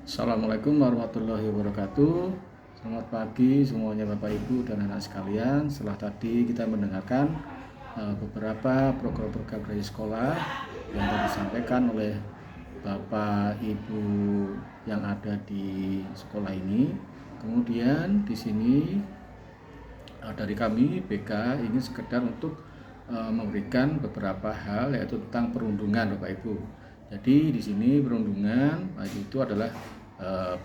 Assalamualaikum warahmatullahi wabarakatuh. Selamat pagi semuanya Bapak Ibu dan anak sekalian. Setelah tadi kita mendengarkan beberapa program-program dari sekolah yang tadi disampaikan oleh Bapak Ibu yang ada di sekolah ini. Kemudian di sini dari kami BK ingin sekedar untuk memberikan beberapa hal yaitu tentang perundungan Bapak Ibu. Jadi di sini perundungan itu adalah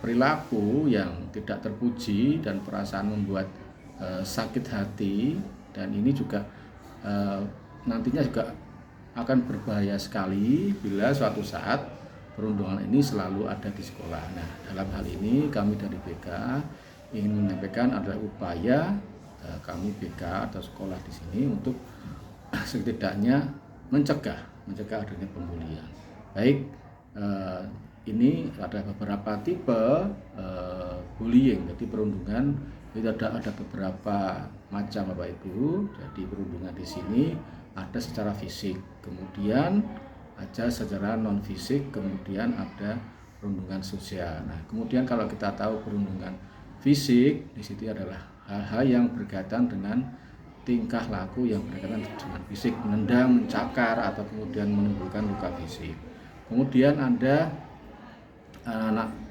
perilaku yang tidak terpuji dan perasaan membuat sakit hati, dan ini juga nantinya juga akan berbahaya sekali bila suatu saat perundungan ini selalu ada di sekolah. Nah, dalam hal ini kami dari BK ingin menyampaikan adalah upaya kami BK atau sekolah di sini untuk setidaknya mencegah adanya pembulian. Baik, ini ada beberapa tipe bullying. Jadi perundungan itu ada beberapa macam Bapak Ibu. Jadi perundungan di sini ada secara fisik, kemudian ada secara non fisik, kemudian ada perundungan sosial. Nah, kemudian kalau kita tahu perundungan fisik di situ adalah hal-hal yang berkaitan dengan tingkah laku yang berkaitan dengan fisik, menendang, mencakar, atau kemudian menimbulkan luka fisik. Kemudian ada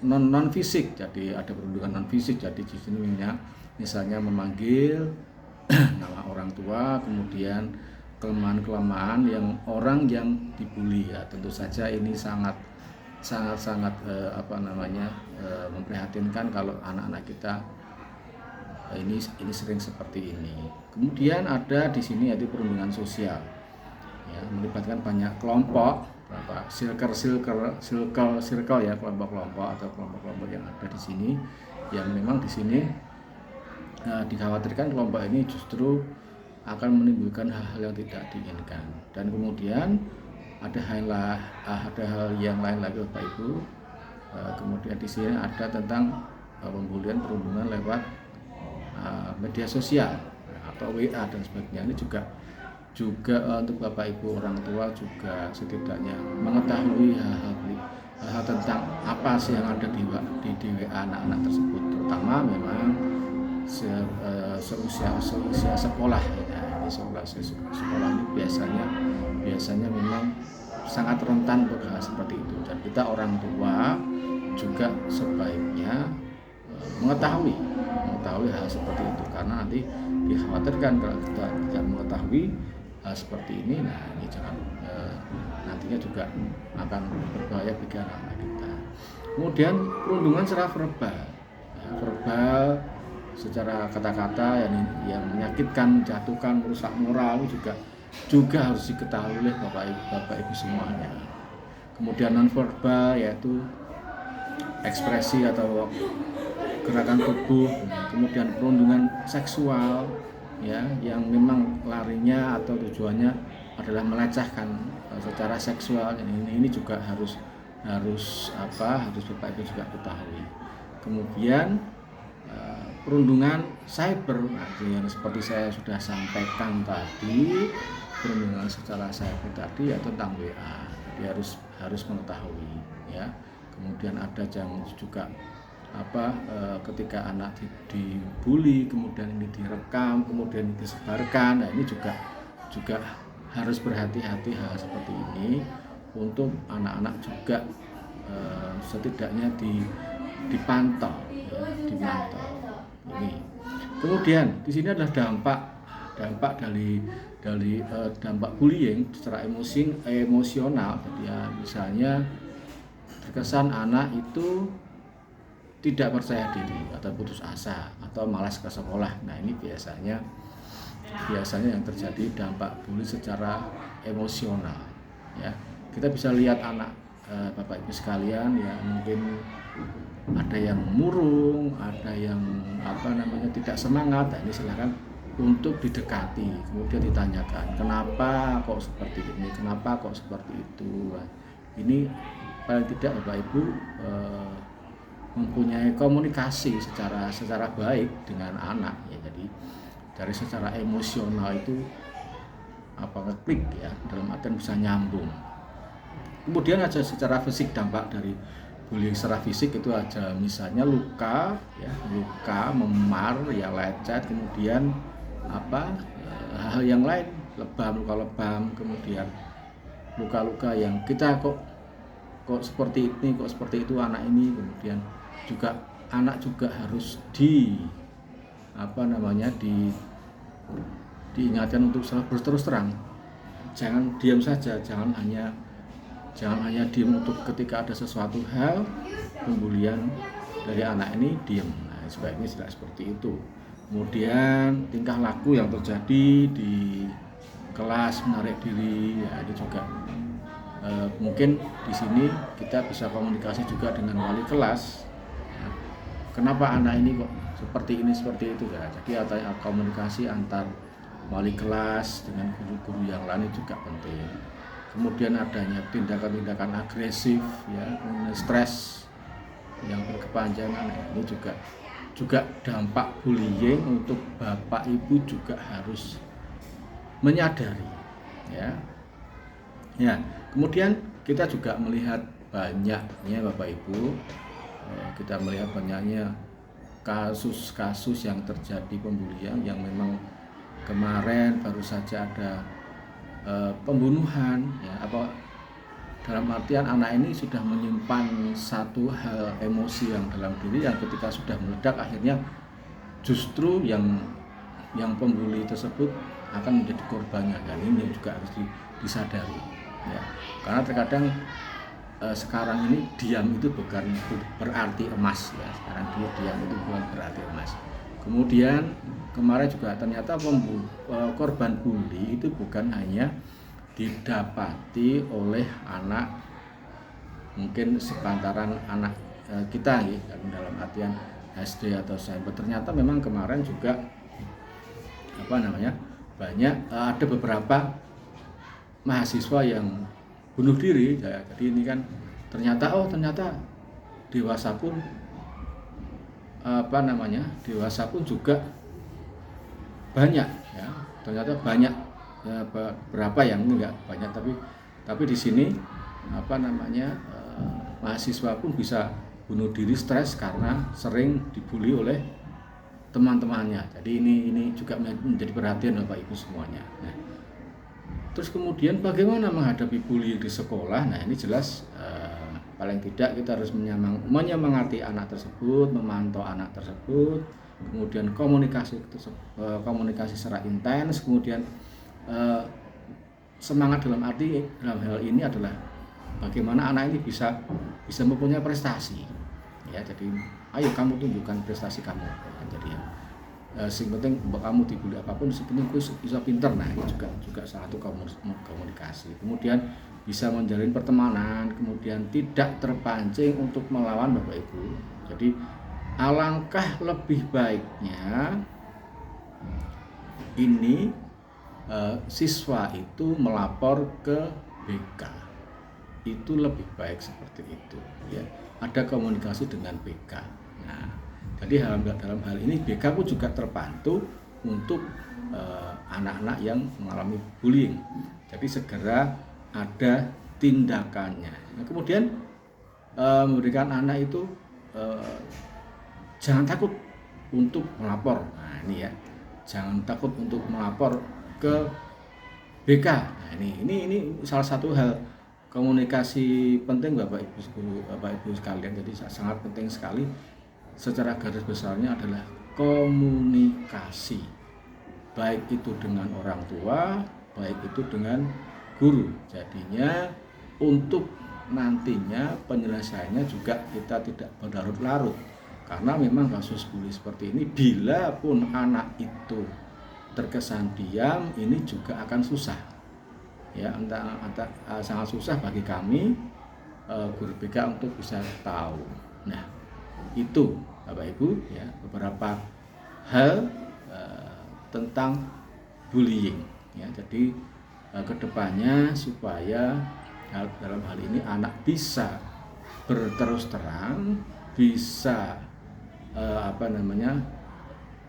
non fisik, jadi ada perundungan non fisik. Jadi di sini misalnya memanggil nama orang tua, kemudian kelemahan yang orang yang dibully, ya tentu saja ini sangat memprihatinkan kalau anak-anak kita ini sering seperti ini. Kemudian ada di sini yaitu perundungan sosial, ya, melibatkan banyak kelompok, circle ya, kelompok-kelompok atau kelompok-kelompok yang ada di sini, yang memang di sini dikhawatirkan kelompok ini justru akan menimbulkan hal-hal yang tidak diinginkan. Dan kemudian ada hal yang lain lagi Bapak Ibu. Kemudian di sini ada tentang pembulian, perundungan lewat media sosial atau WA dan sebagainya. Ini juga untuk Bapak Ibu orang tua juga setidaknya mengetahui hal-hal tentang apa sih yang ada di WA anak-anak tersebut, terutama memang seusia sekolah, ya. Ini sekolah ini biasanya memang sangat rentan untuk hal seperti itu, dan kita orang tua juga sebaiknya mengetahui hal seperti itu, karena nanti dikhawatirkan kalau kita tidak mengetahui hal seperti ini, nah ini jangan nantinya juga akan berbahaya bagi anak-anak kita. Kemudian perundungan secara verbal, secara kata-kata yang menyakitkan, menjatuhkan, merusak moral juga harus diketahui oleh Bapak Ibu semuanya. Kemudian non verbal yaitu ekspresi atau gerakan tubuh, kemudian perundungan seksual, ya, yang memang larinya atau tujuannya adalah melecehkan secara seksual. Ini juga harus Bapak Ibu juga ketahui. Kemudian perundungan cyber, yang seperti saya sudah sampaikan tadi, perundungan secara cyber tadi ya tentang WA. Jadi harus mengetahui, ya. Kemudian ada juga ketika anak dibully, kemudian ini direkam, kemudian disebarkan. Nah, ini juga harus berhati-hati hal seperti ini untuk anak-anak juga setidaknya dipantau, ya, ini. Kemudian di sini adalah dampak dari dampak bullying secara emosional. Jadi ya, misalnya terkesan anak itu tidak percaya diri atau putus asa atau malas ke sekolah. Nah, ini biasanya yang terjadi dampak bully secara emosional, ya. Kita bisa lihat anak Bapak Ibu sekalian, ya, mungkin ada yang murung, ada yang tidak semangat. Nah, ini silakan untuk didekati, kemudian ditanyakan kenapa kok seperti ini, kenapa kok seperti itu. Nah, ini paling tidak Bapak Ibu mempunyai komunikasi secara baik dengan anak, ya. Jadi dari secara emosional itu ngeklik, ya, dalam artian bisa nyambung. Kemudian ada secara fisik dampak dari bullying secara fisik itu aja, misalnya luka, ya, luka, memar, ya lecet, kemudian hal-hal yang lain, luka lebam, kemudian luka-luka yang kita kok seperti ini, kok seperti itu anak ini, kemudian juga anak juga harus diingatkan untuk selalu berterus terang, jangan diam saja, jangan hanya diam untuk ketika ada sesuatu hal pembulian dari anak ini diam. Nah, sebaiknya tidak seperti itu. Kemudian tingkah laku yang terjadi di kelas, menarik diri, ya ini juga mungkin di sini kita bisa komunikasi juga dengan wali kelas. Ya, kenapa anak ini kok seperti ini seperti itu ya. Jadi komunikasi antar wali kelas dengan guru-guru yang lain juga penting. Kemudian adanya tindakan-tindakan agresif, ya, stres yang berkepanjangan, ini juga dampak bullying. Untuk bapak ibu juga harus menyadari, ya. Kemudian kita juga melihat banyaknya bapak ibu, kita melihat banyaknya kasus-kasus yang terjadi pembulian yang memang kemarin baru saja ada pembunuhan, ya, dalam artian anak ini sudah menyimpan satu hal emosi yang dalam diri yang ketika sudah meledak akhirnya justru yang pembuli tersebut akan menjadi korbannya, dan ini juga harus disadari, ya. Karena terkadang sekarang ini diam itu bukan berarti emas, ya. Sekarang diam itu bukan berarti emas. Kemudian kemarin juga ternyata korban bully itu bukan hanya didapati oleh anak, mungkin sepantaran anak kita, ya, dalam artian SD atau SMP. Ternyata memang kemarin juga banyak ada beberapa mahasiswa yang bunuh diri, ya. Jadi ini kan ternyata dewasa pun dewasa pun juga banyak, ya. Ternyata banyak, ya, berapa yang enggak banyak, tapi di sini mahasiswa pun bisa bunuh diri stres karena sering dibully oleh teman-temannya. Jadi ini juga menjadi perhatian Bapak Ibu semuanya. Nah, terus kemudian bagaimana menghadapi bullying di sekolah? Nah, ini jelas paling tidak kita harus menyemangati anak tersebut, memantau anak tersebut, kemudian komunikasi secara intens, kemudian semangat dalam hal ini adalah bagaimana anak ini bisa mempunyai prestasi, ya. Jadi ayo kamu tunjukkan prestasi kamu, jadi sing penting kamu dibully apapun, sepenting bisa pinter. Nah, ini juga salah satu komunikasi. Kemudian bisa menjalin pertemanan, kemudian tidak terpancing untuk melawan Bapak Ibu. Jadi alangkah lebih baiknya ini siswa itu melapor ke BK, itu lebih baik seperti itu, ya. Ada komunikasi dengan BK. Nah, jadi dalam hal ini BK pun juga terbantu untuk anak-anak yang mengalami bullying. Jadi segera ada tindakannya. Nah, kemudian memberikan anak itu jangan takut untuk melapor. Nah, ini ya, jangan takut untuk melapor ke BK. Nah, ini salah satu hal komunikasi penting Bapak Ibu sekalian. Jadi sangat penting sekali. Secara garis besarnya adalah komunikasi, baik itu dengan orang tua, baik itu dengan guru. Jadinya untuk nantinya penyelesaiannya juga kita tidak berlarut-larut, karena memang kasus bully seperti ini bila pun anak itu terkesan diam, ini juga akan susah, ya. Sangat susah bagi kami guru BK untuk bisa tahu. Nah, itu Bapak Ibu, ya, beberapa hal tentang bullying, ya. Jadi kedepannya supaya dalam hal ini anak bisa berterus terang, bisa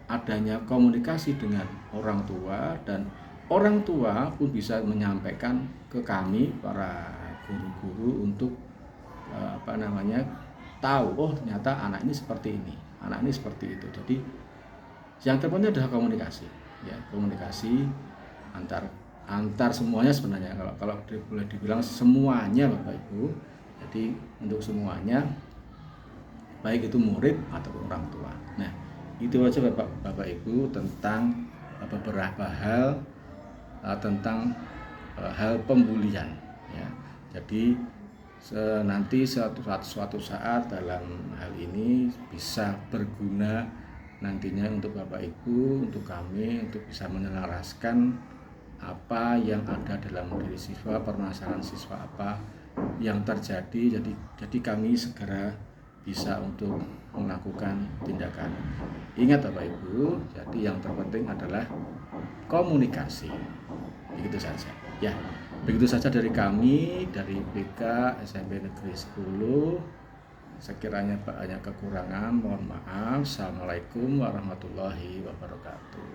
adanya komunikasi dengan orang tua, dan orang tua pun bisa menyampaikan ke kami para guru-guru untuk tahu, oh ternyata anak ini seperti ini, anak ini seperti itu. Jadi yang terpenting adalah komunikasi, ya komunikasi antar semuanya sebenarnya. Kalau boleh dibilang semuanya Bapak Ibu. Jadi untuk semuanya, baik itu murid ataupun orang tua. Nah, itu aja Bapak Ibu tentang beberapa hal tentang hal pembulian. Ya. Jadi nanti suatu saat dalam hal ini bisa berguna nantinya untuk Bapak Ibu, untuk kami, untuk bisa menyelaraskan apa yang ada dalam diri siswa, permasalahan siswa apa yang terjadi. Jadi kami segera bisa untuk melakukan tindakan. Ingat Bapak Ibu, jadi yang terpenting adalah komunikasi. Begitu saja. Ya, begitu saja dari kami, dari BK SMP Negeri 10. Sekiranya banyak kekurangan, mohon maaf. Assalamualaikum warahmatullahi wabarakatuh.